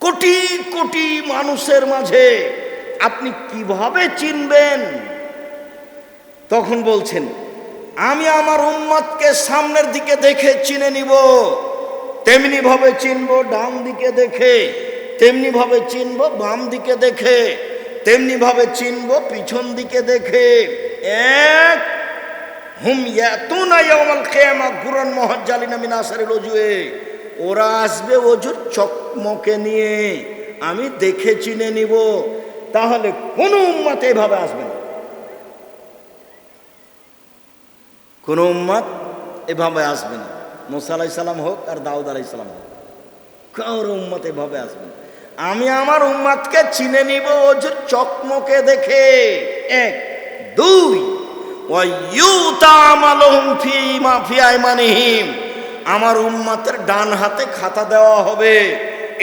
কোটি কোটি মানুষের মাঝে আপনি কিভাবে চিনবেন? তখন বলছেন, আমি আমার উম্মতকে সামনের দিকে দেখে চিনে নিব, তেমনি ভাবে চিনবো ডান দিকে দেখে, তেমনি ভাবে চিনবো বাম দিকে দেখে, তেমনি ভাবে চিনবো পিছন দিকে দেখে। এক হুম ইয়াতুনা ইয়াউমাল কিয়ামা গুরান মুহাজ্জালিনা মিন আসারিল ওজুয়ে, ওরা আসবে ওজুর চকমকে নিয়ে, আমি দেখে চিনে নিব। তাহলে কোন উম্মত এভাবে আসবে না, কোন উম্মত এভাবে আসবে না। মুসা আলাইহিস সালাম হোক আর দাউদ আলাইহিস সালাম হোক, কারো উম্মত এভাবে আসবে না। আমি আমার উম্মতকে চিনে নিব ওজুর চকমকে দেখে। এক। দুই, ওয়ায়ুতামালুহুম ফিমা ফি আইমানিহিম, আমার উম্মতের ডান হাতে খাতা দেওয়া হবে,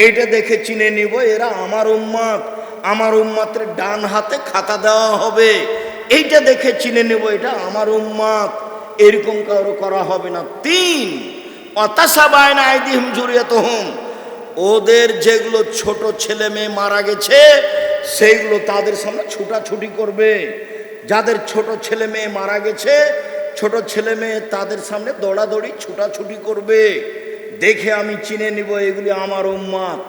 এটা দেখে চিনে নিব এরা আমার উম্মত। আমার উম্মতের ডান হাতে খাতা দেওয়া হবে, এইটা দেখে চিনে নেব এটা আমার উম্মত। এরকম কারো করা হবে না। তিন, ওয়াতাসাবায়না আইদিহিম যুরিয়াতুহুম, ওদের যেগুলো ছোট ছেলে মেয়ে মারা গেছে সেইগুলো তাদের সামনে ছুটাছুটি করবে। যাদের ছোট ছেলে মেয়ে মারা গেছে, ছোট ছেলে মেয়ে তাদের সামনে দৌড়াদৌড়ি ছুটাছুটি করবে, দেখে আমি চিনে নিব এগুলি আমার উম্মত।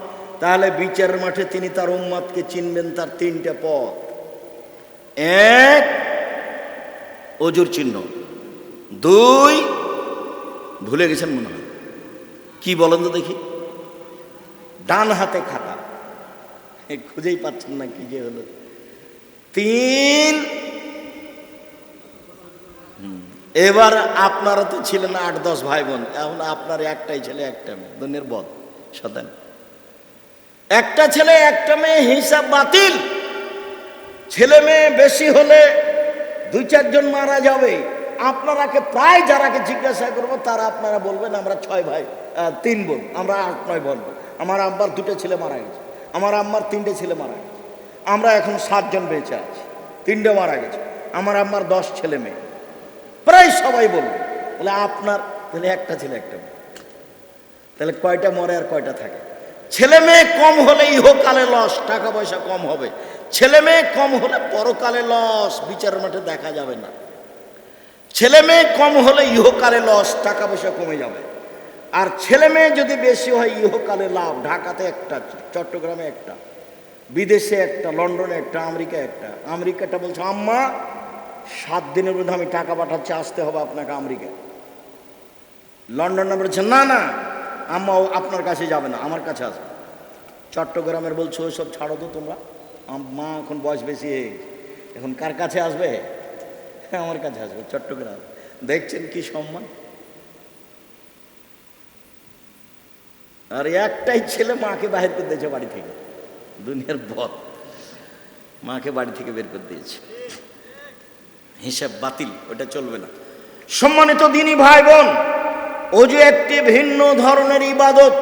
তাহলে বিচারের মাঠে তিনি তার উম্মতকে চিনবেন তার তিনটা পথ। এক, ওজুর চিহ্ন। দুই, ভুলে গেছেন মনে হয়, কি বলেন তো দেখি, ডান হাতে খাতা, খুঁজেই পাচ্ছেন না কি যে হলো। তিন, এবার আপনারা তো ছিলেন 8-10 ভাই বোন, এখন আপনার একটাই ছেলে একটা মেয়ে, দুনিয়ার বদ শতান, একটা ছেলে একটা মেয়ে, হিসাব বাতিল। ছেলে মেয়ে বেশি হলে 2-4 জন মারা যাবে। আপনারাকে প্রায় যারাকে জিজ্ঞাসা করবো তারা আপনারা বলবেন আমরা 6 ভাই 3 বোন, আমরা 8-9 বোন। আমার আব্বার 2টা ছেলে মারা গেছে, আমার আম্মার 3টে ছেলে মারা গেছে, আমরা এখন 7 জন বেঁচে আছি, 3টে মারা গেছে, আমার আম্মার 10 ছেলে মেয়ে। প্রায় সবাই বলবে, বলে আপনার তাহলে একটা ছেলে একটা মেয়ে, তাহলে কয়টা মরে আর কয়টা থাকে? ছেলে মেয়ে কম হলে ইহকালে লস, টাকা পয়সা কম হবে। ছেলে মেয়ে কম হলে পরকালে লস, বিচারের মাঠে দেখা যাবে না। ছেলে মেয়ে কম হলে ইহকালে লস, টাকা পয়সা কমে যাবে। আর ছেলে মেয়ে যদি বেশি হয় ইহকালে লাভ। ঢাকাতে একটা, চট্টগ্রামে একটা, বিদেশে একটা, লন্ডনে একটা, আমেরিকা একটা। আমেরিকাটা বলছে আম্মা 7 দিনের মধ্যে আমি টাকা পাঠাচ্ছি, আসতে হবে আপনাকে আমেরিকা। লন্ডনে বলছে না না আম্মা আপনার কাছে যাবে না, আমার কাছে আসবে। চট্টগ্রামের বলছো ওইসব ছাড়ো তো তোমরা, মা এখন বয়স বেশি হয়ে গেছে, এখন কার কাছে আসবে? আমার কাছে আসবে। চট্টগ্রাম দেখছেন কি সম্মান। আর একটাই ছেলে মাকে বাহির করে দিয়েছে বাড়ি থেকে, দুনিয়ার বদ, মাকে বাড়ি থেকে বের করে দিয়েছে। হিসাব বাতিল, ওটা চলবে না। সম্মানিত দিনী ভাই বোন, ওজু একটি ভিন্ন ধরনের ইবাদত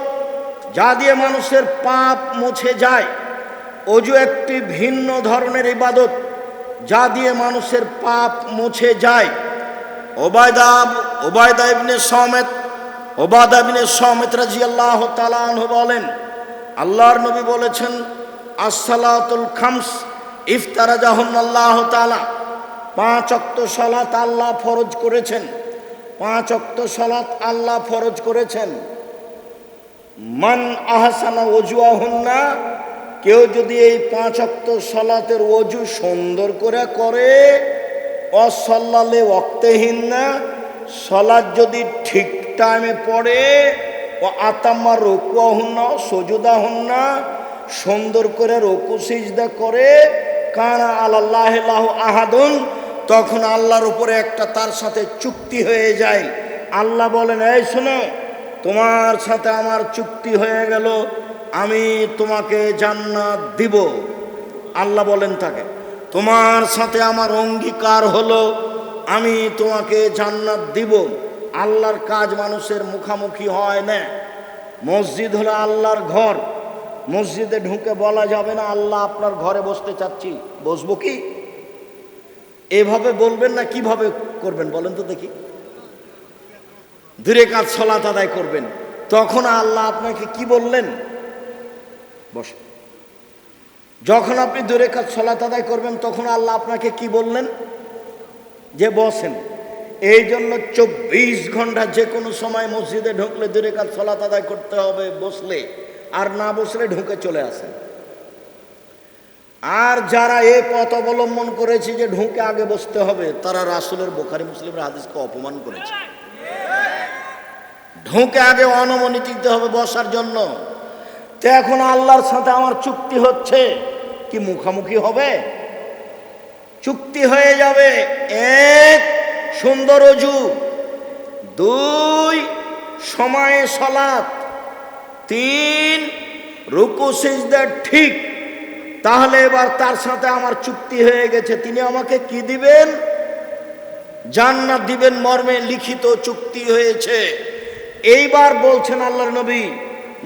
যা দিয়ে মানুষের পাপ মুছে যায়। ওজু একটি ভিন্ন ধরনের ইবাদত যা দিয়ে মানুষের পাপ মুছে যায়। ওবায়দা ইবনে সামিত রাদিয়াল্লাহু তাআলা আনহু বলেন, আল্লাহর নবী বলেছেন, as-salatul khams ইফতারাজাহুল্লাহু তাআলা, 5 ওয়াক্ত সালাত আল্লাহ ফরজ করেছেন। 5 ওয়াক্ত সালাত আল্লাহ ফরজ করেছেন। মান আহসানা ওযুহুন্না, কেউ যদি এই 5 ওয়াক্ত সালাতের ওযু সুন্দর করে করে, অসাল্লালে ওয়াক্তেহিন্না, সালাত যদি ঠিক টাইমে পড়ে, ও আতাম্মা রুকুহুন্না সুজুদাহুন্না, সুন্দর করে রুকু সিজদা করে, কানা আলাল্লাহি লাহু আহাদুন, তখন আল্লাহর উপরে একটা তার সাথে চুক্তি হয়ে যায়। আল্লাহ বলেন, এই শোনো, তোমার সাথে আমার চুক্তি হয়ে গেল, আমি তোমাকে জান্নাত দিব। আল্লাহ বলেন তাকে, তোমার সাথে আমার অঙ্গীকার হলো, আমি তোমাকে জান্নাত দিব। আল্লাহর কাজ মানুষের মুখামুখি হয় না। মসজিদ হলো আল্লাহর ঘর, মসজিদে ঢুকে বলা যাবে না আল্লাহ আপনার ঘরে বসতে চাচ্ছি, বসবো কি? এভাবে বলবেন না, কিভাবে করবেন বলেন তো দেখি? 2 রাকাত সালাত আদায় করবেন, তখন আল্লাহ আপনাকে কি বললেন? বসে। যখন আপনি 2 রাকাত সালাত আদায় করবেন তখন আল্লাহ আপনাকে কি বললেন? যে বসেন। এই জন্য 24 ঘন্টা যে কোনো সময় মসজিদে ঢুকলে 2 রাকাত সালাত আদায় করতে হবে বসলে, আর না বসলে ঢুকে চলে আসেন। আর যারা এই পথ অবলম্বন করেছে যে ঢুকে আগে বসতে হবে, তারা রাসূলের বুখারী মুসলিমের হাদিসকে অপমান করেছে। ঢুকে আগে অনুমতি দিতে হবে বসার জন্য। তো এখন আল্লাহর সাথে আমার চুক্তি হচ্ছে, কি মুখামুখি হবে? চুক্তি হয়ে যাবে। 1 সুন্দর ওযু, 2 সময়ে সালাত, 3 রুকু সিজদা ঠিক। তাহলে এবার তার সাথে আমার চুক্তি হয়ে গেছে। তিনি আমাকে কি দিবেন? জান্নাত দিবেন মর্মে লিখিত চুক্তি হয়েছে। এইবার বলছেন আল্লাহর নবী,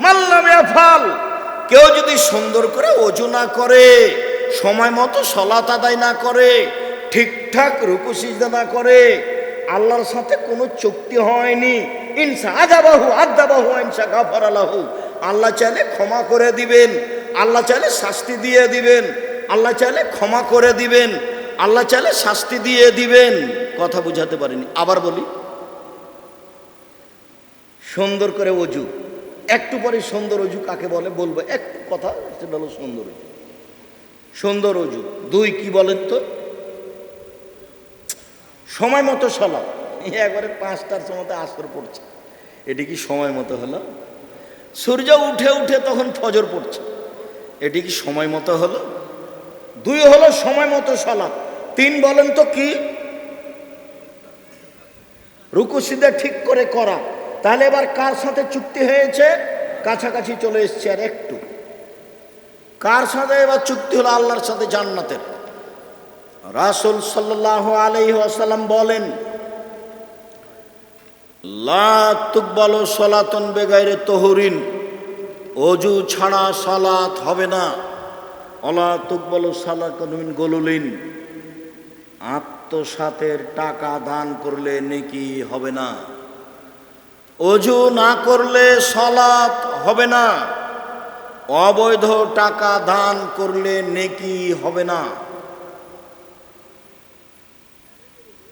মাল্লাম ইয়াফাল, কেউ যদি সুন্দর করে ওযু না করে, সময় মতো সালাত আদায় না করে, ঠিকঠাক রুকু সিজদা না করে, আল্লাহর সাথে কোনো চুক্তি হয়নি। ইনসা আযাবাহু আযাবাহু ইনসা গাফারা লাহু, আল্লাহ চাইলে ক্ষমা করে দিবেন, আল্লাহ চাইলে শাস্তি দিয়ে দিবেন, আল্লাহ চাইলে ক্ষমা করে দিবেন, আল্লাহ চাইলে শাস্তি দিয়ে দিবেন। কথা বুঝাতে পারিনি, আবার বলি। সুন্দর করে ওযু, একটু পরে সুন্দর ওযু কাকে বলে বলবো, একটু কথা, সেটা হলো সুন্দর ওযু। সুন্দর ওযু। 2 কি বলেন তো? সময় মতো সালাত। একবারে 5টার সময় আসর পড়ছে, এটি কি সময় মতো হলো? সূর্য উঠে উঠে তখন ফজর পড়ছে, এটি কি সময় মতো হলো? 2 হলো সময় মতো সালাত। 3 বলেন তো কি? রুকু সিজদা ঠিক করে করা। তাহলে এবার কার সাথে চুক্তি হয়েছে? কাছাকাছি চলে এসছে আর একটু। কার সাথে এবার চুক্তি হলো? আল্লাহর সাথে, জান্নাতের। রাসূল সাল্লাল্লাহু আলাইহি ওয়াসাল্লাম বলেন, লা তুকবালু সালাতুন বিগাইরি তাহুরিন, ওযু ছাড়া সালাত হবে না। ওয়ালা তুকবালু সালাতুন মিন গুলুলিন, আত্মসাতের টাকা দান করলে নেকি হবে না। ওযু না করলে সালাত হবে না, অবৈধ টাকা দান করলে নেকি হবে না।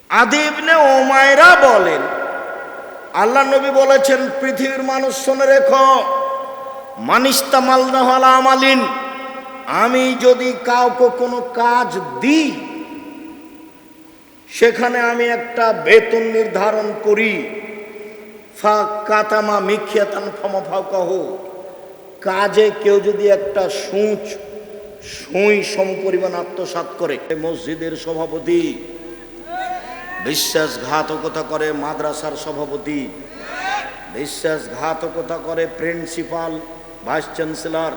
আদি ইবনে উমাইরা বলেন, আল্লাহ নবী বলেছেন, পৃথিবীর মানুষ শুনে রেখো, মানিস্তামালনা আলা আমালিন, আমি যদি কাউকে কোনো কাজ দিই, সেখানে আমি একটা বেতন নির্ধারণ করি। ফাকাতামা মিখিয়াতান ফামাফাকাহু, কাজে কেউ যদি একটা সুই সমপরিমাণ আত্মসাৎ করে, মসজিদের সভাপতি বিশ্বাসঘাতকতা করে, মাদ্রাসার সভাপতি বিশ্বাসঘাতকতা করে, প্রিন্সিপাল ভাইস চ্যান্সেলর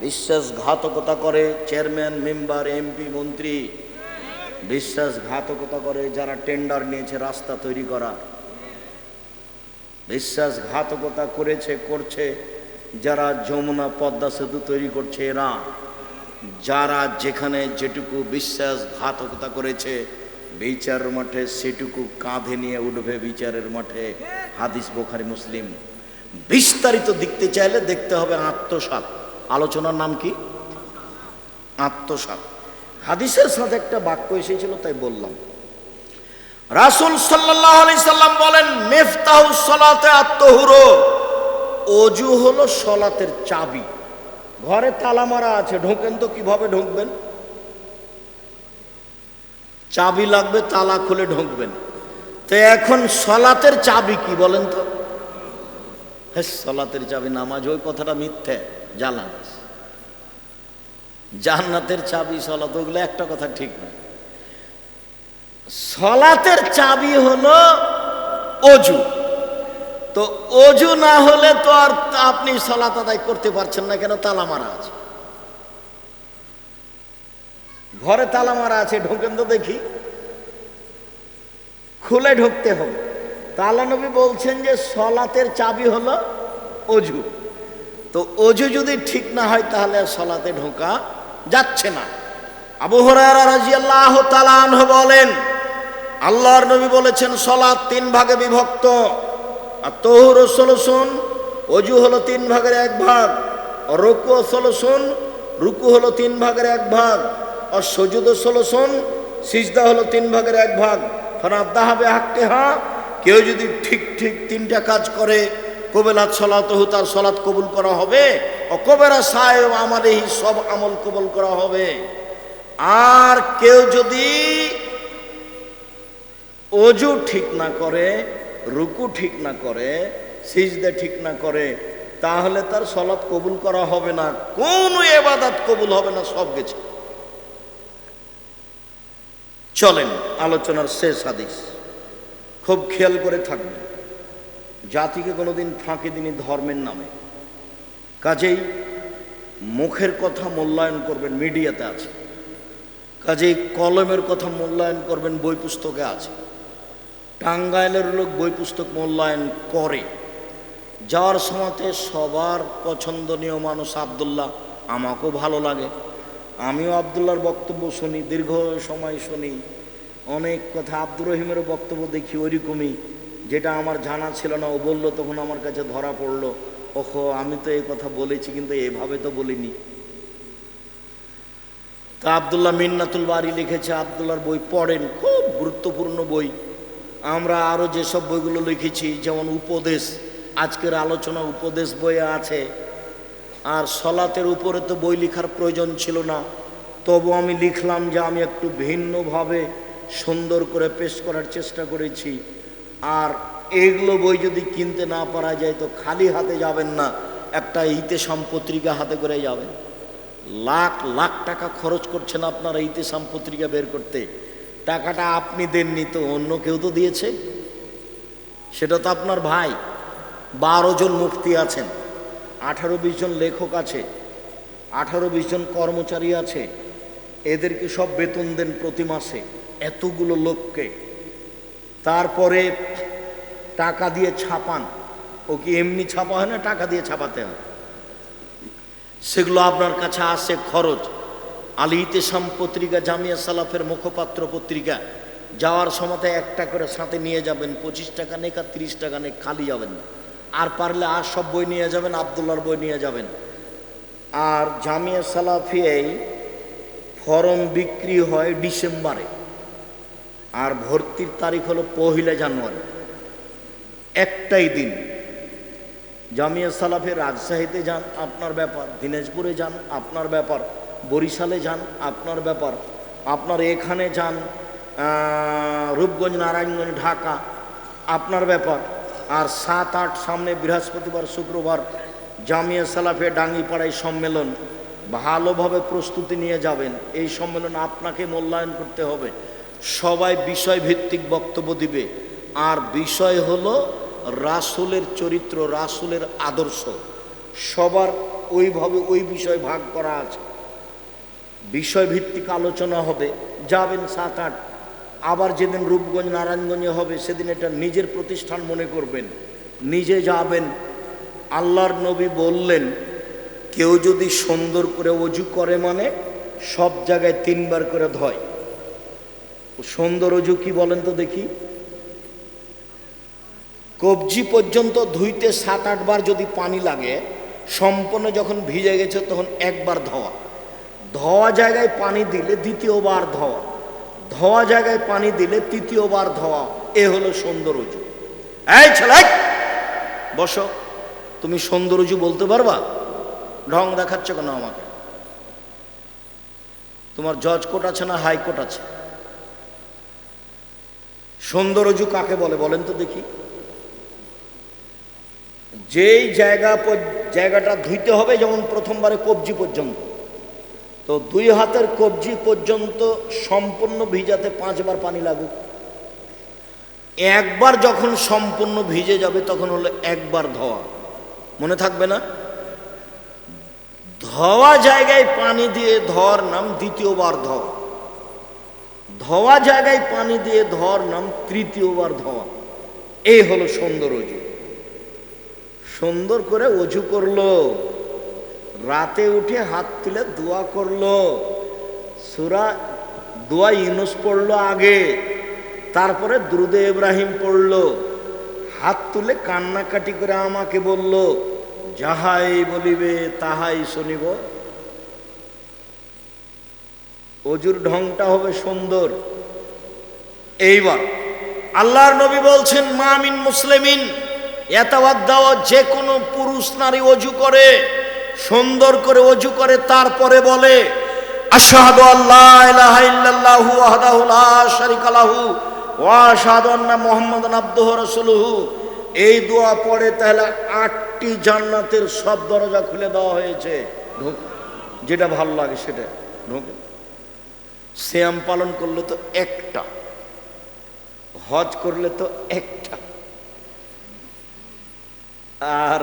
বিশ্বাসঘাতকতা করে, চেয়ারম্যান মেম্বার এমপি মন্ত্রী বিশ্বাসঘাতকতা করে, যারা টেন্ডার নিয়েছে রাস্তা তৈরি করা বিশ্বাসঘাতকতা করছে, যারা যমুনা পদ্মা সেতু তৈরি করছে এরা, যারা যেখানে যেটুকু বিশ্বাসঘাতকতা করেছে বিচারের মাঠে সেটুকু কাঁধে নিয়ে উঠবে বিচারের মাঠে। হাদিস বুখারী মুসলিম। বিস্তারিত দেখতে চাইলে দেখতে হবে আত্মসাৎ। আলোচনার নাম কি? আত্মসাৎ। হাদিসের সাথে একটা বাক্য এসেছিল তাই বললাম। রাসূল সাল্লাল্লাহু আলাইহি সাল্লাম বলেন, মিফতাহুস সালাতে আত-তাহুর, ওযু হলো সালাতের চাবি। ঘরে তালা মারা আছে, ঢোকেন তো কিভাবে ঢুকবেন? চাবি লাগবে, তালা খুলে ঢুকবেন। তো এখন সালাতের চাবি কি বলেন তো? হ্যাঁ, সালাতের চাবি নামাজ, ওই কথাটা মিথ্যে, জালান। জান্নাতের চাবি সালাত, ওগুলো একটা কথা ঠিক না। সালাতের চাবি হলো ওযু। তো ওযু না হলে তো আর আপনি সালাত আদায় করতে পারছেন না, কেন? তালা মারা আছে, ঘরে তালা মারা আছে, ঢোকেন তো দেখি, খুলে ঢুকতে হবে। তাআলা নবী বলছেন যে সালাতের চাবি হলো ওযু। তো ওযু যদি ঠিক না হয় তাহলে সালাতে ঢোকা যাচ্ছে না। আবু হুরায়রা রাদিয়াল্লাহু তাআলা আনহু বলেন, আল্লাহর নবী বলেছেন সালাত 3 ভাগে বিভক্ত। আর তাহুরু সুলুসুন, ওযু হলো 3 ভাগের 1 ভাগ। রুকু 16, রুকু হলো 3 ভাগের 1 ভাগ, আর সুজুদ 16, সিজদা হলো 3 ভাগের 1 ভাগ। ফানাদাহাবে হাক্কিহা, কেউ যদি ঠিক ঠিক 3টা কাজ করে কবেলাত সলাতহু, তার সলাৎ কবুল করা হবে। অকবেরা সাহেব আমাদেরই সব আমল কবুল করা হবে। আর কেউ যদি অজু ঠিক না করে, রুকু ঠিক না করে, সিজদা ঠিক না করে, তাহলে তার সলাৎ কবুল করা হবে না, কোন ইবাদত কবুল হবে না, সব গেছে। চলেন আলোচনার শেষ হাদিস, খুব খেয়াল করে থাকবেন। জাতিকে কোনোদিন ফাঁকি দিনই ধর্মের নামে, কাজেই মুখের কথা মূল্যায়ন করবেন, মিডিয়াতে আছে। কাজেই কলমের কথা মূল্যায়ন করবেন, বই পুস্তকে আছে। টাঙ্গাইলের লোক বই পুস্তক মূল্যায়ন করে। যাওয়ার সময়তে সবার পছন্দনীয় মানুষ আব্দুল্লাহ, আমাকেও ভালো লাগে, আমিও আব্দুল্লাহর বক্তব্য শুনি, দীর্ঘ সময় শুনি, অনেক কথা। আব্দুর রহিমেরও বক্তব্য দেখি ওইরকমই, যেটা আমার জানা ছিল না, ও বললো তখন আমার কাছে ধরা পড়লো, ওহো আমি তো এই কথা বলেছি কিন্তু এভাবে তো বলিনি। তা আব্দুল্লাহ মিন্নাতুল বারি লিখেছে, আব্দুল্লাহর বই পড়েন, খুব গুরুত্বপূর্ণ বই। আমরা আরও যেসব বইগুলো লিখেছি, যেমন উপদেশ, আজকের আলোচনা উপদেশ বইয়ে আছে। আর সলাতের উপরে তো বই লেখার প্রয়োজন ছিল না, তবু আমি লিখলাম যে আমি একটু ভিন্নভাবে সুন্দর করে পেশ করার চেষ্টা করেছি। আর এগুলো বই যদি কিনতে না পারা যায় তো খালি হাতে যাবেন না, একটা ইতেসাম পত্রিকা হাতে করে যাবেন। লাখ লাখ টাকা খরচ করছেন আপনারা ইতেসাম পত্রিকা বের করতে, টাকাটা আপনি দেননি তো অন্য কেউ তো দিয়েছে, সেটা তো আপনার ভাই। 12 জন মুফতি আছেন, 18-20 জন লেখক আছে, 18-20 জন কর্মচারী আছে, এদেরকে সব বেতন দেন প্রতি মাসে, এতগুলো লোককে। তারপরে টাকা দিয়ে ছাপান, ও কি এমনি ছাপা হয় না, টাকা দিয়ে ছাপাতে হয়। সেগুলো আপনার কাছে আসে খরচ। আল ইতেসাম পত্রিকা জামিয়া সালাফের মুখপাত্র পত্রিকা, যাওয়ার সময় একটা করে সাথে নিয়ে যাবেন, 25 টাকা নেক আর 30 টাকা নেক, খালি যাবেন না। আর পারলে আর সব বই নিয়ে যাবেন, আব্দুল্লাহর বই নিয়ে যাবেন। আর জামিয়া সালাফিয়ায় ফরম বিক্রি হয় ডিসেম্বরে, আর ভর্তির তারিখ হলো 1 জানুয়ারি, একটাই দিন। জামিয়া সালাফে রাজশাহীতে যান আপনার ব্যাপার, দিনাজপুরে যান আপনার ব্যাপার, বরিশালে যান আপনার ব্যাপার, আপনার এখানে যান রূপগঞ্জ, নারায়ণগঞ্জ, ঢাকা আপনার ব্যাপার। আর 7-8 সামনে বৃহস্পতিবার শুক্রবার জামিয়া সালাফে ডাঙ্গিপাড়ায় সম্মেলন, ভালোভাবে প্রস্তুতি নিয়ে যাবেন। এই সম্মেলন আপনাকে মূল্যায়ন করতে হবে। সবাই বিষয়ভিত্তিক বক্তব্য দিবে, আর বিষয় হলো রাসূলের চরিত্র, রাসূলের আদর্শ। সবার ওইভাবে ওই বিষয় ভাগ করা আছে, বিষয়ভিত্তিক আলোচনা হবে। যাবেন 7-8। আবার যেদিন রূপগঞ্জ নারায়ণগঞ্জে হবে সেদিন এটা নিজের প্রতিষ্ঠান মনে করবেন, নিজে যাবেন। আল্লাহর নবী বললেন, কেউ যদি সুন্দর করে অজু করে মানে সব জায়গায় 3 বার করে ধয়। সুন্দর অজু কি বলেন তো দেখি? কবজি পর্যন্ত ধুইতে 7-8 বার যদি পানি লাগে, সম্পূর্ণ যখন ভিজে গেছে তখন 1 বার ধোয়া, ধোয়া জায়গায় পানি দিলে 2য় বার ধোয়া, ধোয়া জায়গায় পানি দিলে 3য় বার ধোয়া। এ হলো সুন্দর অজু। এই ছেলে বসো, তুমি সুন্দর অজু বলতে পারবা? ঢং দেখাচ্ছ কেন আমাকে? তোমার জজ কোর্ট আছে না হাইকোর্ট আছে? সুন্দর অজু কাকে বলে বলেন তো দেখি? যেই জায়গাটা ধুইতে হবে, যেমন প্রথমবারে কবজি পর্যন্ত, তো 2 হাতের কবজি পর্যন্ত সম্পূর্ণ ভিজাতে 5 বার পানি লাগুক। একবার যখন সম্পূর্ণ ভিজে যাবে তখন হলো 1 বার ধোয়া। মনে থাকবে না? ধোয়া জায়গায় পানি দিয়ে ধোয়ার নাম 2য় বার ধোয়া, ধোয়া জায়গায় পানি দিয়ে ধোয়ার নাম 3য় বার ধোয়া। এই হলো সুন্দর অজু। সুন্দর করে অজু করলো, রাতে উঠে হাত তুলে দোয়া করলো, সূরা দোয়া ইউনূস পড়লো আগে, তারপরে দুরূদে ইব্রাহিম পড়লো, হাত তুলে কান্নাকাটি করে আমাকে বলল, যাহাই বলিবে তাহাই শুনিব। অজুর ঢংটা হবে সুন্দর। এইবার আল্লাহর নবী বলছেন, মা মিন মুসলিমিন ইয়াতাওয়াদ্দাউ, যে কোনো পুরুষ নারী অজু করে, সুন্দর করে অজু করে, তারপরে বলে আশহাদু আল্লা ইলাহা ইল্লাল্লাহু ওয়াহদাহু লা শারীকা লাহু ওয়া আশহাদু আন্না মুহাম্মাদান আবদুহু ওয়া রাসূলুহু, এই দোয়া পড়ে, তাহলে 8টি জান্নাতের সব দরজা খুলে দেওয়া হয়েছে। ঢোক, যেটা ভালো লাগে সেটা ঢোকে। সিয়াম পালন করলে তো একটা, হজ করলে তো একটা, আর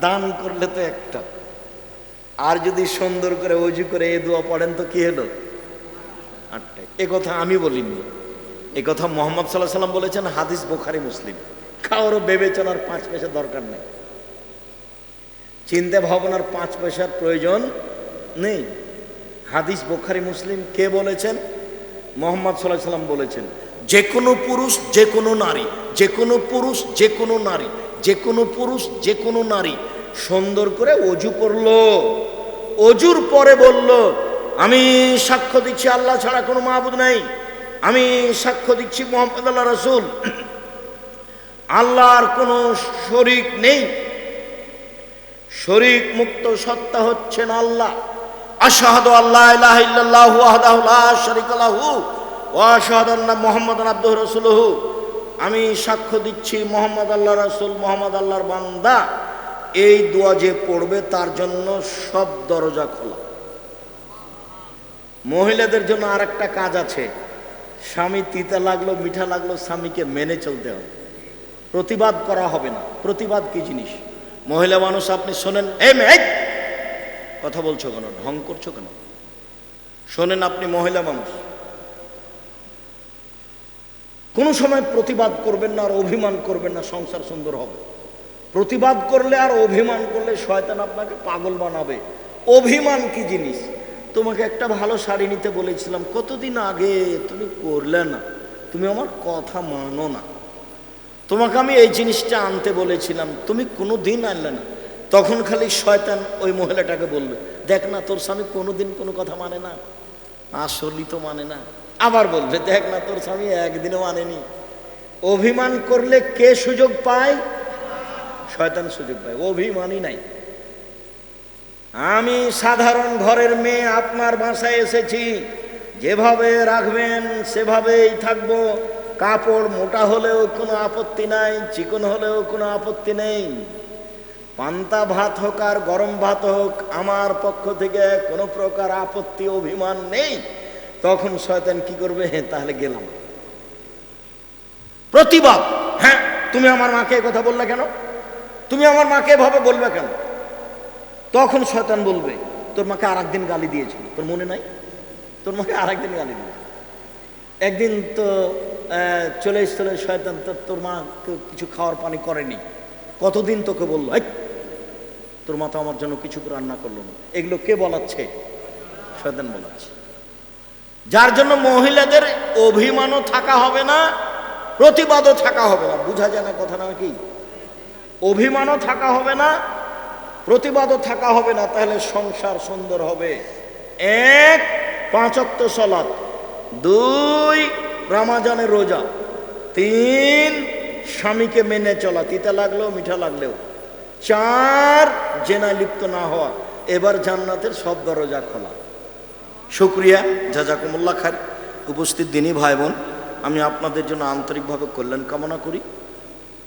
দান করলে তো একটা, আর যদি সুন্দর করে অজু করে এই দোয়া পড়েন তো কি হলো? 8টাই। এ কথা আমি বলিনি, এ কথা মুহাম্মদ সাল্লাল্লাহু আলাইহি সাল্লাম বলেছেন, হাদিস বুখারী মুসলিম। কারো বিবেচনার 5 পয়সা দরকার নেই, চিন্তা ভাবনার 5 পয়সার প্রয়োজন নেই। হাদিস বুখারী মুসলিম। কে বলেছেন? মুহাম্মদ সাল্লাল্লাহু আলাইহি সাল্লাম বলেছেন, যে কোনো পুরুষ যে কোনো নারী, যে কোনো পুরুষ যে কোনো নারী, যে কোনো পুরুষ যে কোনো নারী সুন্দর করে অজু করলো, অজুর পরে বলল আমি সাক্ষ্য দিচ্ছি আল্লাহ ছাড়া কোনো মাবুদ নাই, আমি সাক্ষ্য দিচ্ছি মুহাম্মদ আল্লাহ রাসূল, আল্লাহর কোনো শরীক নেই, শরীক মুক্ত সত্তা হচ্ছেন আল্লাহ, আশহাদু আল্লা ইলাহা ইল্লাল্লাহু ওয়াহদাহু লা শারীকা লাহু ওয়া আশহাদু আন্না মুহাম্মাদান আবদুহু ওয়া রাসূলুহু, আমি সাক্ষ্য দিচ্ছি মুহাম্মদ আল্লাহর রাসূল, মুহাম্মদ আল্লাহর বান্দা। এই দোয়া যে পড়বে তার জন্য সব দরজা খোলা। মহিলাদের জন্য আরেকটা কাজ আছে, স্বামী তিতা লাগলো মিঠা লাগলো স্বামীকে মেনে চলতে হবে, প্রতিবাদ করা হবে না। প্রতিবাদ কি জিনিস? মহিলা মানুষ, আপনি শোনেন, এই মেয়ে কথা বলছো কেন, ঢং করছো কেন? শোনেন, আপনি মহিলা মানুষ, কোনো সময় প্রতিবাদ করবেন না আর অভিমান করবেন না, সংসার সুন্দর হবে। প্রতিবাদ করলে আর অভিমান করলে শয়তান আপনাকে পাগল বানাবে। অভিমান কি জিনিস? তোমাকে একটা ভালো শাড়ি নিতে বলেছিলাম কতদিন আগে, তুমি করলে না, তুমি আমার কথা মানো না। তোমাকে আমি এই জিনিসটা আনতে বলেছিলাম, তুমি কোনো দিন আনলে না। তখন খালি শয়তান ওই মহিলাটাকে বলবে, দেখ না তোর স্বামী কোনোদিন কোনো কথা মানে না, আসলেই তো মানে না। আবার বলবে, দেখ না তোর স্বামী একদিনও মানেনি। অভিমান করলে কে সুযোগ পায়? শয়তান সুযোগ পায়। অভিমানই নাই। আমি সাধারণ ঘরের মেয়ে, আপনার বাসায় এসেছি, যেভাবে রাখবেন সেভাবেই থাকবো। কাপড় মোটা হলেও কোনো আপত্তি নাই, চিকন হলেও কোনো আপত্তি নেই। পান্তা ভাত হোক আর গরম ভাত হোক, আমার পক্ষ থেকে কোনো প্রকার আপত্তি অভিমান নেই। তখন শয়তান কি করবে? তাহলে গেলাম। প্রতিবাদ, হ্যাঁ তুমি আমার মাকে কথা বললে কেন, তুমি আমার মাকে এভাবে বলবে কেন? তখন শয়তান বলবে, তোর মাকে আর একদিন গালি দিয়েছিল, তোর মনে নাই? তোর মাকে আর একদিন গালি দিয়েছে। একদিন তো চলে এসেছিল শয়তান, তোর মা কিছু খাওয়ার পানি করেনি, কতদিন তোকে বললো, তোর মা তো আমার জন্য কিছু রান্না করলো না। এগুলো কে বলাচ্ছে? শয়তান বলাচ্ছে। যার জন্য মহিলাদের অভিমানও থাকা হবে না, প্রতিবাদও থাকা হবে না। বুঝা যায় না কথা না কি? অভিমানও থাকা হবে না, প্রতিবাদও থাকা হবে না, তাহলে সংসার সুন্দর হবে। 1 5 ওয়াক্ত সালাত, 2 রমজানের রোজা, 3 স্বামীকে মেনে চলা, তিতা লাগলেও মিঠা লাগলেও, 4 জেনায় লিপ্ত না হওয়া। এবার জান্নাতের সব দরজা খোলা। শুকরিয়া, জাযাকুমুল্লাহ খাইর। উপস্থিত দিনী ভাই বোন, আমি আপনাদের জন্য আন্তরিকভাবে কল্যাণ কামনা করি।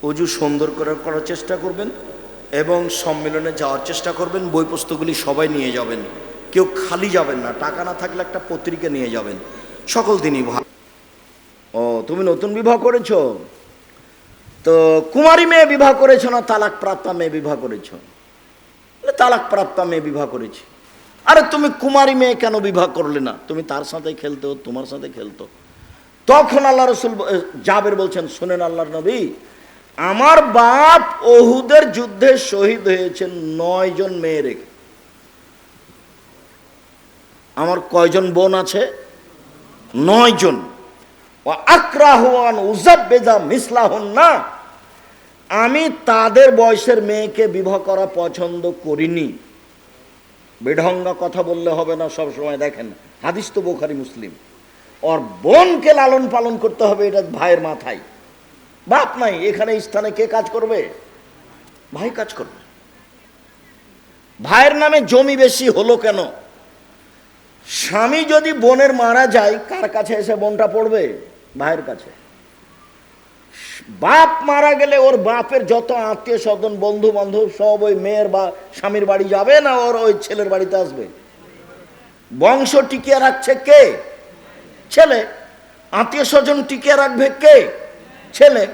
অজু সুন্দর করে করার চেষ্টা করবেন এবং সম্মেলনে যাওয়ার চেষ্টা করবেন। বই পুস্তকগুলি সবাই নিয়ে যাবেন, কেউ খালি যাবেন না। টাকা না থাকলে একটা পত্রিকা নিয়ে যাবেন। সকল দিনই ভাই। ও, তুমি নতুন বিবাহ করেছো তো? কুমারী মেয়ে বিবাহ করেছো না তালাক প্রাপ্তা মেয়ে বিবাহ করেছো? তালাক প্রাপ্তা মেয়ে বিবাহ করেছি। আরে তুমি কুমারী মেয়ে কেন বিবাহ করলে না? তুমি তার সাথে খেলতো, তোমার সাথে খেলতো। তখন আল্লাহ রসুল জাবের বলছেন, শোনেন আল্লাহর নবী, আমার বাপ ওহুদের যুদ্ধে শহীদ হয়েছেন 9 জন মেয়ে রেখে। আমার কয়জন বোন আছে? 9 জন। আকরাহু আন উযাব্বিজা মিসলাহুন্না, আমি তাদের বয়সের মেয়েকে বিবাহ করা পছন্দ করিনি। বেঢঙ্গা কথা বললে হবে না সব সময়। দেখেন হাদিস তো বুখারী মুসলিম। ওর বোনকে লালন পালন করতে হবে, এটা ভাইয়ের মাথায়। বাপ নাই এখানে স্থানে, কে কাজ করবে? ভাই কাজ করবে। ভাইয়ের নামে জমি বেশি হলো কেন? স্বামী যদি বোনের মারা যায়, কার কাছে এসে বোনটা পড়বে? ভাইয়ের কাছে। বাপ মারা গেলে ওর বাপের যত আত্মীয় স্বজন, বন্ধু বান্ধব সব ওই মেয়ের বা স্বামীর বাড়ি যাবে না ওর ওই ছেলের বাড়িতে আসবে? বংশ টিকিয়ে রাখছে কে? ছেলে। আত্মীয় স্বজন টিকিয়ে রাখবে কে? ছেলে।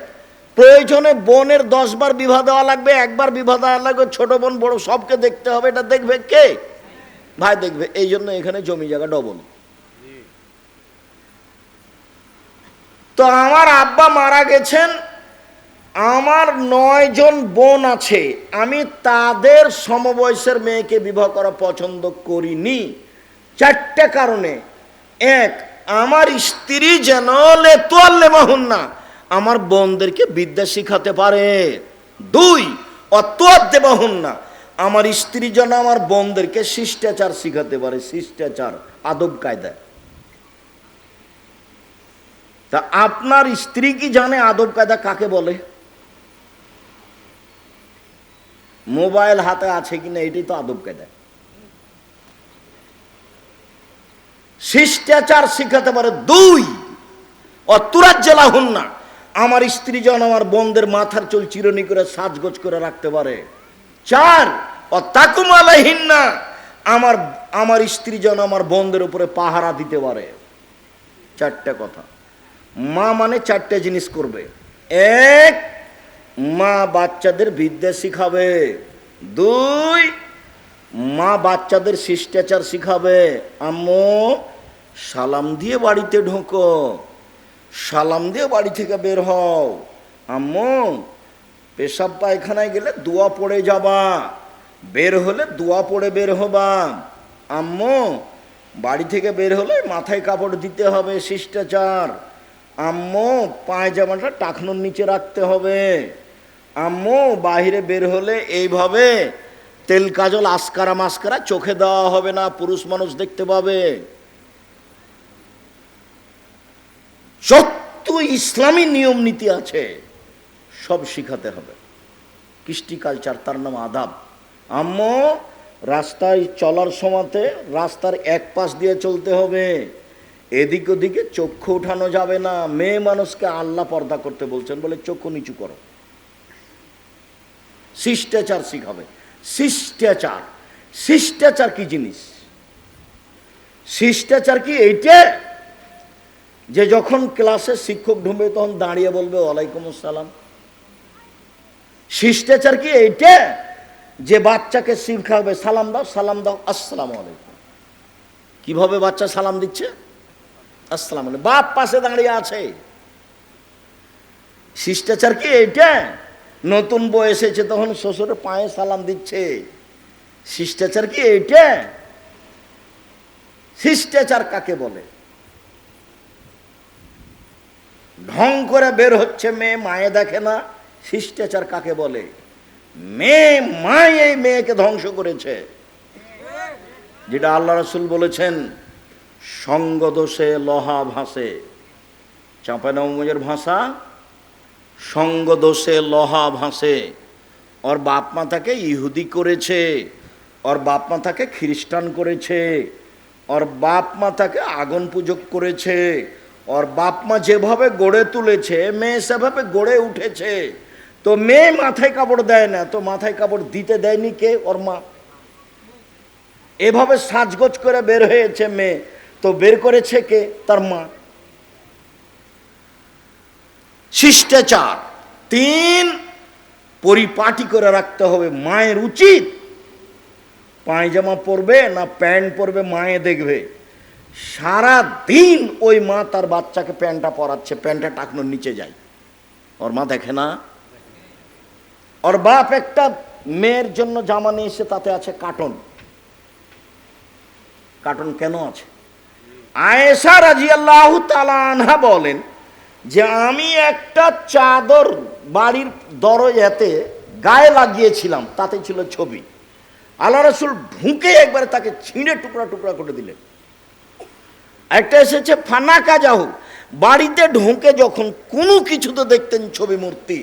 প্রয়োজনে বোনের 10 বার বিবাহ দেওয়া লাগবে, একবার বিবাহ দেওয়া লাগবে, ছোট বোন বড় সবকে দেখতে হবে, এটা দেখবে কে? ভাই দেখবে। এই জন্য এখানে জমি জায়গা ডবল। তো আমার আব্বা মারা গেছেন, আমার 9 জন বোন আছে, আমি তাদের সমবয়সের মেয়েকে বিবাহ করা পছন্দ করিনি 4টে কারণে। 1, আমার স্ত্রী যেন লেতুয়াল্লেমাহুন্না, আমার বোনদেরকে বিদ্যা শিখাতে পারে। 2, অতুয়াদ্দেবাহুন্না, আমার স্ত্রী যেন আমার বোনদেরকে শিষ্টাচার শিখাতে পারে। শিষ্টাচার, আদব কায়দা। তা আপনার স্ত্রী কি জানে আদব কায়দা কাকে বলে? মোবাইল হাতে আছে কিনা এটাই তো আদব কায়দা। শিষ্টাচার শিখাতে পারে। 2, অতুরাজ্জালাহুন্না, আমার স্ত্রী যেন আমার বোনদের মাথার চুল চিরুনি করে সাজগোজ করে রাখতে পারে। 4, অতাকুম আলাইহিন্না, আমার স্ত্রী যেন আমার বোনদের উপরে পাহারা দিতে পারে। 4টে কথা। মা মানে 4টে জিনিস করবে। 1, মা বাচ্চাদের বিদ্যা শিখাবে। 2, মা বাচ্চাদের শিষ্টাচার শিখাবে। আম্মু সালাম দিয়ে বাড়িতে ঢোকো, সালাম দিয়ে বাড়ি থেকে বের হও। আম্মু পেশাব পায়খানায় গেলে দোয়া পড়ে যাবা, বের হলে দোয়া পড়ে বের হবা। আম্মু বাড়ি থেকে বের হলে মাথায় কাপড় দিতে হবে, শিষ্টাচার। আম্মু পায়জামাটা টাকনোর নিচে রাখতে হবে। আম্মু বাহিরে বের হলে এইভাবে তেল কাজল আসকারা মাস্কারা চোখে দেওয়া হবে না, পুরুষ মানুষ দেখতে পাবে। যত ইসলামী নিয়ম নীতি আছে সব শিখাতে হবে। কৃষ্টি কালচার, তার নাম আদাব। আম্মু রাস্তায় চলার সময়তে রাস্তার এক পাশ দিয়ে চলতে হবে, এদিক ওদিকে চক্ষু উঠানো যাবে না। মেয়ে মানুষকে আল্লাহ পর্দা করতে বলছেন বলে চক্ষু নিচু করো। শিষ্টাচার শিখাবে। শিষ্টাচার, শিষ্টাচার কি জিনিস? শিষ্টাচার কি এইটা যে যখন ক্লাসে শিক্ষক ঢুকবে তখন দাঁড়িয়ে বলবে ওয়ালাইকুম আসসালাম? শিষ্টাচার কি এইটা যে বাচ্চাকে শিখাবে সালাম দাও, সালাম দাও, আসসালামু আলাইকুম? কিভাবে বাচ্চা সালাম দিচ্ছে? আসসালামু আলাইকুম। বাপ পাশে দাঁড়িয়ে আছে। শিষ্টাচার কি এইটা? নতুন বউ এসেছে তখন শ্বশুরের পায়ে সালাম দিচ্ছে। শিষ্টাচার কি এইটা? শিষ্টাচার কাকে বলে? ঢং করে বের হচ্ছে মেয়ে, মায়ে দেখে না, শিষ্টাচার কাকে বলে? মেয়ে মা এই মেয়েকে ধ্বংস করেছে। যেটা আল্লাহ রাসূল বলেছেন, সঙ্গ দোষে লোহা ভাসে। চাঁপাইনবাবগঞ্জের ভাষা, সঙ্গ দোষে লোহা ভাসে। ওর বাপ মা তাকে ইহুদি করেছে, ওর বাপ মা তাকে খ্রিস্টান করেছে, ওর বাপ মা তাকে আগুন পূজক করেছে। ওর বাপ মা যেভাবে গড়ে তুলেছে মেয়ে সেভাবে গড়ে উঠেছে। তো মেয়ে মাথায় কাপড় দেয় না, তো মাথায় কাপড় দিতে দেয়নি কে? ওর মা। এভাবে সাজগোজ করে বের হয়েছে মেয়ে, তো বের করেছে কে? তার মা। শিষ্টাচার। 3, পরিপাটি করে রাখতে হবে। মায়ের উচিত পায়জামা পরবে না প্যান্ট পরবে মায়ে দেখবে। সারা দিন ওই মা তার বাচ্চাকে প্যান্টটা পরাচ্ছে, প্যান্টটা টাকনোর নিচে যায়, ওর মা দেখে না? ওর বাপ একটা মেয়ের জন্য জামা নিয়ে এসে তাতে আছে কার্টন। কার্টন কেন আছে? আয়েশা রাদিয়াল্লাহু তাআলা আনহা বলেন, যে আমি একটা চাদর বাড়ির দরজাতে গায়ে লাগিয়েছিলাম, তাতে ছিল ছবি। আল্লাহ রাসূল ঢুকে একবারে তাকে ছিঁড়ে টুকরা টুকরা করে দিলেন। একটা এসেছে ফানাকা যাহু, বাড়িতে ঢুকে যখন কোনো কিছুতে দেখতেন ছবি মূর্তি,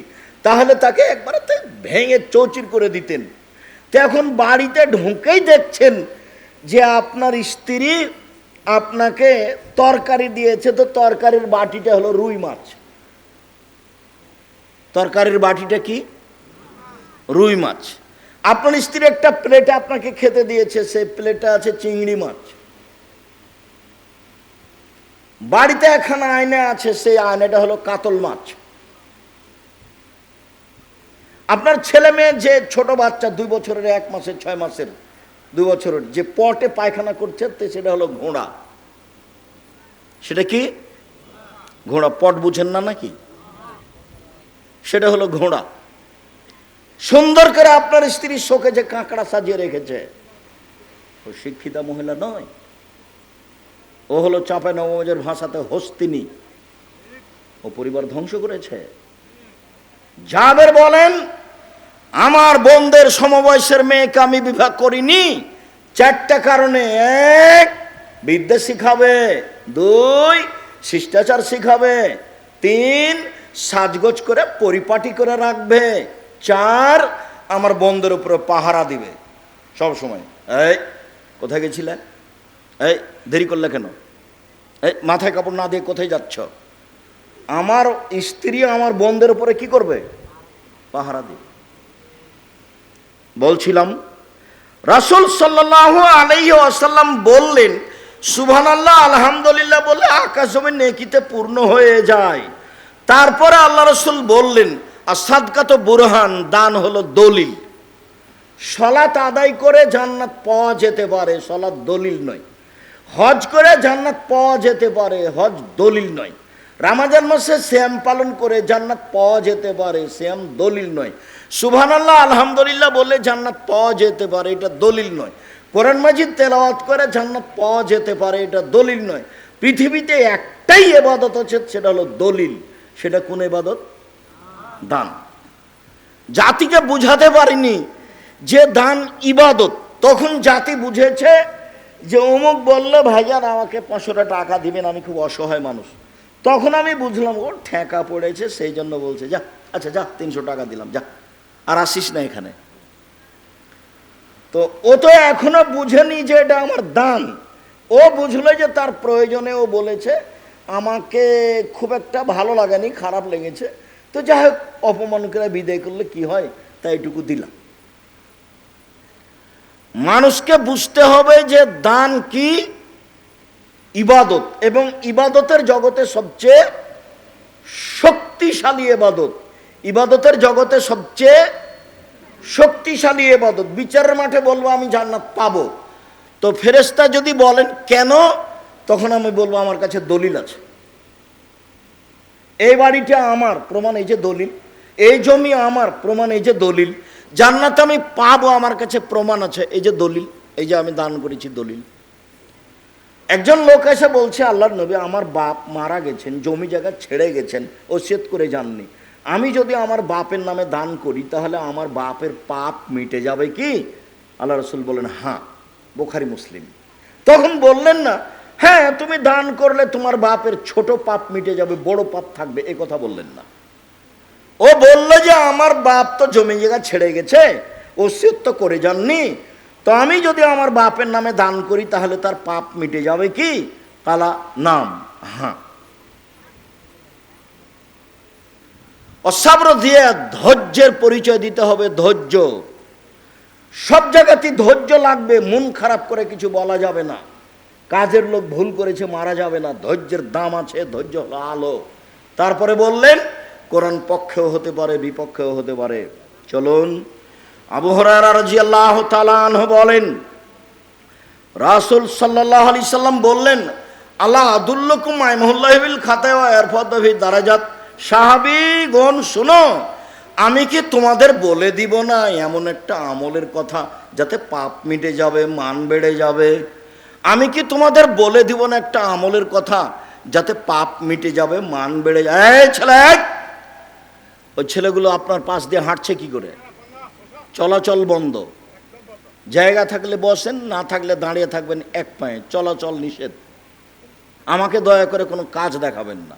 তাহলে তাকে একবারে ভেঙে চৌচির করে দিতেন। তো এখন বাড়িতে ঢুকেই দেখছেন যে আপনার স্ত্রী আপনাকে তরকারি দিয়েছে, তো তরকারির বাটিটা হলো রুই মাছ। তরকারির বাটিটা কি? রুই মাছ। আপনার স্ত্রী একটা প্লেটে আপনাকে খেতে দিয়েছে, সেই প্লেটে আছে চিংড়ি মাছ। বাড়িতে এখানে আয়না আছে, সেই আয়নাটা হলো কাতল মাছ। আপনার ছেলে মেয়ে যে ছোট বাচ্চা 2 বছরের, 1 মাসের, 6 মাসের, 2 বছরের, যে পটে পায়খানা করছে সেটা হলো ঘোড়া। সেটা কি? ঘোড়া। পট বুঝেন না নাকি? সেটা হলো ঘোড়া। সুন্দর করে আপনার স্ত্রীর শোকে যে কাঁকড়া সাজিয়ে রেখেছে, ও শিক্ষিতা মহিলা নয়, ও হলো চাঁপাইনবাবগঞ্জের ভাষাতে হস্তিনী। ও পরিবার ধ্বংস করেছে। জাবের বলেন, আমার বোনদের সমবয়সের মেয়েকে আমি বিবাহ করিনি 4টা কারণে। 1, বিদ্যা শিখাবে। 2, শিষ্টাচার শিখাবে। 3, সাজগোজ করে পরিপাটি করে রাখবে। 4, আমার বোনদের উপরে পাহারা দিবে সব সময়। এই কোথায় গেছিলে? এই দেরি করলে কেন? এই মাথায় কাপড় না দিয়ে কোথায় যাচ্ছ? আমার স্ত্রী আমার বোনদের উপরে কি করবে? পাহারা দিবে। বলছিলাম রাসূল সাল্লাল্লাহু আলাইহি ওয়াসাল্লাম বললেন, সুবহানাল্লাহ আলহামদুলিল্লাহ বলে আকাশ জমিন নেকিতে পূর্ণ হয়ে যায়। তারপরে আল্লাহ রাসূল বললেন, আসাদকাত বুরহান, দান হলো দলিল। সালাত আদায় করে জান্নাত পাওয়া যেতে পারে, সালাত দলিল নয়। হজ করে জান্নাত পাওয়া যেতে পারে, হজ দলিল নয়। রমজান মাসে সিয়াম পালন করে জান্নাত পাওয়া যেতে পারে, সিয়াম দলিল নয়। সুবহানাল্লাহ আলহামদুলিল্লাহ বলে জান্নাত পাওয়া যেতে পারে, এটা দলিল নয়। কোরআন মাজিদ তেলাওয়াত করে জান্নাত পাওয়া যেতে পারে, এটা দলিল নয়। পৃথিবীতে একটাই ইবাদত আছে, সেটা হলো দলিল। সেটা কোন ইবাদত? দান। জাতিকে বুঝাতে পারিনি যে দান ইবাদত, তখন জাতি বুঝেছে যে অমুক বললো ভাইজান আমাকে 500 টাকা দিবেন, আমি খুব অসহায় মানুষ। তখন আমি বুঝলাম ওর ঠেকা পড়েছে, সেই জন্য বলছে যা, আচ্ছা যা 300 টাকা দিলাম, যা আর আসিস না এখানে। তো ও তো এখনো বুঝেনি যে এটা আমার দান। ও বুঝলো যে তার প্রয়োজনে ও বলেছে, আমাকে খুব একটা ভালো লাগেনি, খারাপ লেগেছে, তো যাই হোক অপমান করে বিদায় করলে কি হয়, তাই এটুকু দিলাম। মানুষকে বুঝতে হবে যে দান কি? ইবাদত, এবং ইবাদতের জগতে সবচেয়ে শক্তিশালী ইবাদত। ইবাদতের জগতে সবচেয়ে শক্তিশালী ইবাদত। বিচারের মাঠে বলবো আমি জান্নাত পাবো, তো ফেরেশতা যদি বলেন কেন, তখন আমি বলবো আমার কাছে দলিল আছে। এই বাড়িটা আমার, প্রমাণ এই যে দলিল। এই জমি আমার, প্রমাণ এই যে দলিল। জান্নাত আমি পাবো, আমার কাছে প্রমাণ আছে, এই যে দলিল। এই যে আমি দান করেছি, দলিল। একজন লোক এসে বলছে, আল্লাহর নবী আমার বাপ মারা গেছেন, জমি জায়গা ছেড়ে গেছেন, ওসিয়ত করে যাননি, আমি যদি আমার বাপের নামে দান করি তাহলে আমার বাপের পাপ মিটে যাবে কি? আল্লাহ রাসূল বলেন হ্যাঁ, বুখারী মুসলিম। তখন বললেন না, হ্যাঁ তুমি দান করলে তোমার বাপের ছোট পাপ মিটে যাবে, বড় পাপ থাকবে, এ কথা বললেন না। ও বললো যে আমার বাপ তো জমি জায়গা ছেড়ে গেছে, ওসিয়ত তো করে যাননি, তো আমি যদি আমার বাপের নামে দান করি তাহলে তার পাপ মিটে যাবে কি? কালা নাম, হ্যাঁ। অসাব্র দিয়ে ধৈর্যের পরিচয় দিতে হবে, ধৈর্য। সব জায়গাতেই ধৈর্য লাগবে, মন খারাপ করে কিছু বলা যাবে না। কাজের লোক ভুল করেছে, মারা যাবে না, ধৈর্যের দাম আছে, ধৈর্য হলো আলো। তারপরে বললেন কোরআন পক্ষেও হতে পারে, বিপক্ষেও হতে পারে। চলুন, আবু হুরায়রা রাদিয়াল্লাহু তাআলা আনহু বলেন, রাসূল সাল্লাল্লাহু আলাইহি সাল্লাম বললেন, আল্লাহ আদুল্লুকুম আইমুল্লাহি বিল খাতায় ওয়া ইরফাদু ফি দারাজাত। সাহাবীগণ শোনো, আমি কি তোমাদের বলে দিব না এমন একটা আমলের কথা যাতে পাপ মিটে যাবে, মান বেড়ে যাবে? আমি কি তোমাদের বলে দিব না একটা আমলের কথা যাতে পাপ মিটে যাবে, মান বেড়ে যায়। এই ছেলে, ওই ছেলেগুলো আপনার পাশ দিয়ে হাঁটছে কি করে? চলাচল বন্ধ। জায়গা থাকলে বসেন, না থাকলে দাঁড়িয়ে থাকবেন এক পায়ে, চলাচল নিষেধ। আমাকে দয়া করে কোনো কাজ দেখাবেন না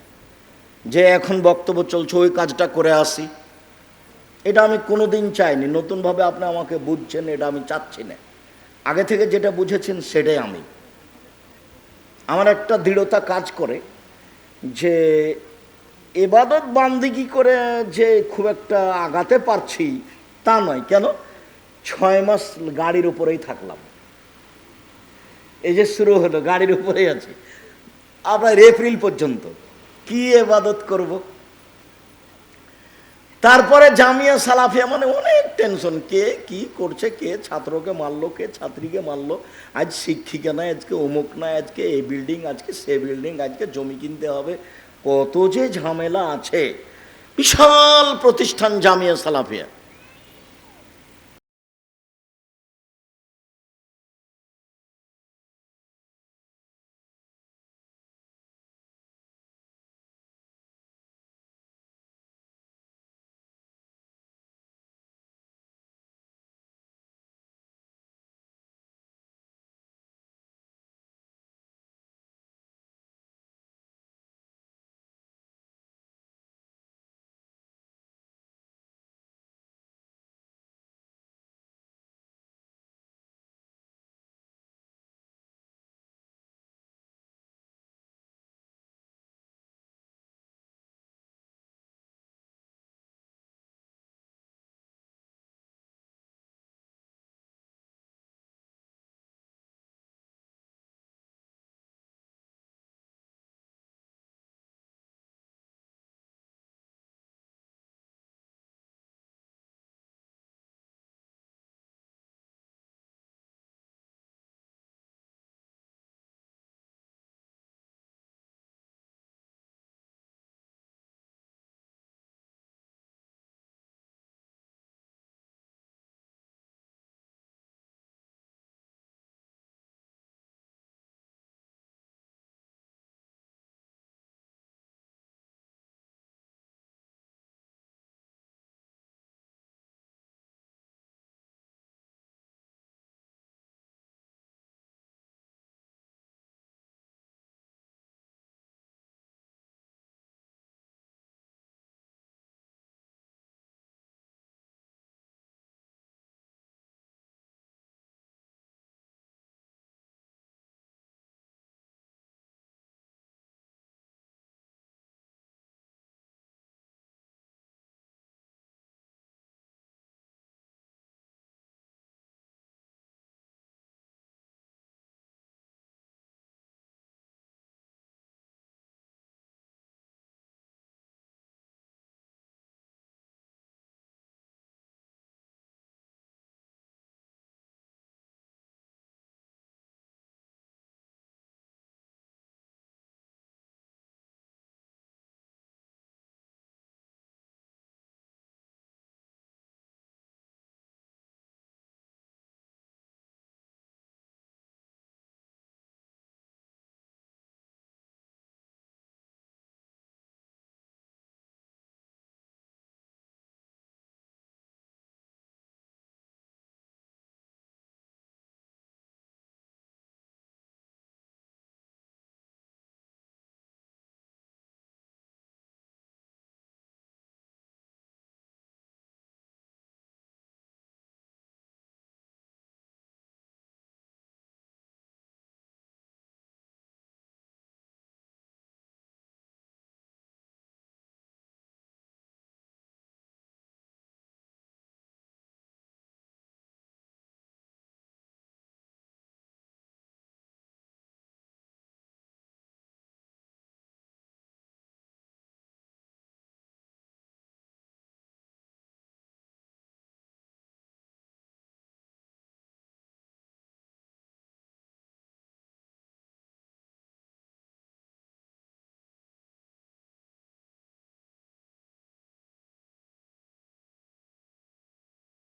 যে এখন বক্তব্য চলছে ওই কাজটা করে আসি। এটা আমি কোনোদিন চাইনি। নতুনভাবে আপনি আমাকে বুঝছেন, এটা আমি চাচ্ছি না। আগে থেকে যেটা বুঝেছেন সেটাই আমি। আমার একটা দৃঢ়তা কাজ করে যে ইবাদত বান্দিগি করে যে খুব একটা আগাতে পারছি তা নয়। কেন? 6 মাস গাড়ির উপরেই থাকলাম, এই যে শুরু হলো গাড়ির উপরেই আছি আপনার এপ্রিল পর্যন্ত, কি ইবাদত করব? তারপরে জামিয়া সালাফিয়া মানে অনেক টেনশন, কে কি করছে, কে ছাত্রকে মারলো, কে ছাত্রীকে মারলো, আজ শিক্ষিকা নাই, আজকে অমুক নাই, আজকে এই বিল্ডিং, আজকে সে বিল্ডিং, আজকে জমি কিনতে হবে, কত যে ঝামেলা আছে। বিশাল প্রতিষ্ঠান জামিয়া সালাফিয়া।